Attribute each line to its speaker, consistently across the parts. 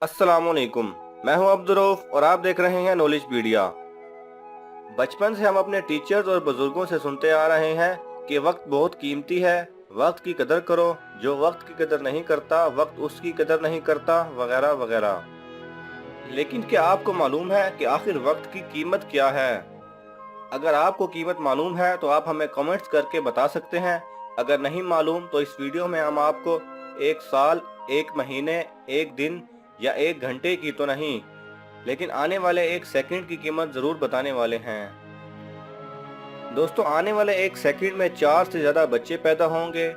Speaker 1: अस्सलामुअलैकुम। मैं हूं अब्दुर्रऊफ और आप देख रहे हैं नॉलेज पीडिया। बचपन से हम अपने टीचर्स और बुजुर्गों से सुनते आ रहे हैं कि वक्त बहुत कीमती है, वक्त की कदर करो, जो वक्त की कदर नहीं करता वक्त उसकी कदर नहीं करता, वगैरह वगैरह। लेकिन क्या आपको मालूम है कि आखिर वक्त की कीमत क्या है? अगर आपको कीमत मालूम है तो आप हमें कमेंट्स करके बता सकते हैं। अगर नहीं मालूम तो इस वीडियो में हम आपको एक साल, एक महीने, एक दिन या एक घंटे की तो नहीं, लेकिन आने वाले एक सेकंड की कीमत जरूर बताने वाले हैं। दोस्तों, आने वाले एक सेकंड में 4 से ज्यादा बच्चे पैदा होंगे,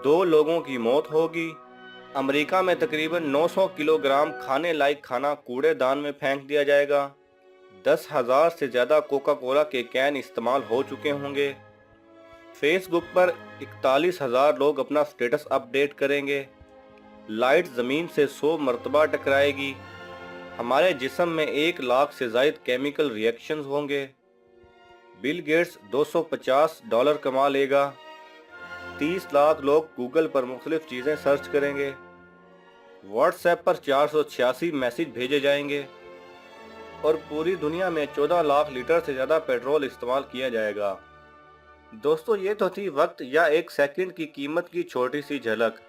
Speaker 1: 2 लोगों की मौत होगी, अमेरिका में तकरीबन 900 किलोग्राम खाने लायक खाना कूड़ेदान में फेंक दिया जाएगा, 10,000 से ज्यादा कोका कोला के कैन इस्तेमाल हो चुके होंगे, फेसबुक पर 41,000 लोग अपना स्टेटस अपडेट करेंगे, लाइट जमीन से 100 मरतबा टकराएगी, हमारे जिस्म में 1 लाख से ज्यादा केमिकल रिएक्शंस होंगे, बिल गेट्स $250 कमा लेगा, 30 लाख लोग गूगल पर मुख्तलिफ चीज़ें सर्च करेंगे, व्हाट्सएप पर 486 मैसेज भेजे जाएंगे और पूरी दुनिया में 14 लाख लीटर से ज़्यादा पेट्रोल इस्तेमाल किया जाएगा। दोस्तों, ये तो थी वक्त या एक सेकंड की कीमत की छोटी सी झलक।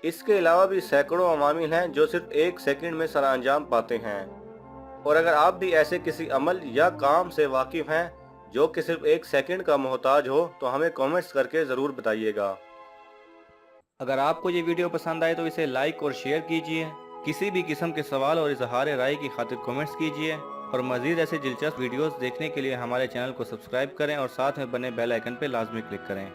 Speaker 1: इसके अलावा भी सैकड़ों अवामिल हैं जो सिर्फ एक सेकंड में सरअंजाम पाते हैं। और अगर आप भी ऐसे किसी अमल या काम से वाकिफ हैं जो कि सिर्फ एक सेकंड का मोहताज हो तो हमें कमेंट्स करके ज़रूर बताइएगा। अगर आपको ये वीडियो पसंद आए तो इसे लाइक और शेयर कीजिए। किसी भी किस्म के सवाल और इजहार राय की खातिर कमेंट्स कीजिए और मज़ीद ऐसे दिलचस्प वीडियोस देखने के लिए हमारे चैनल को सब्सक्राइब करें और साथ में बने बेल आइकन पर लाजमी क्लिक करें।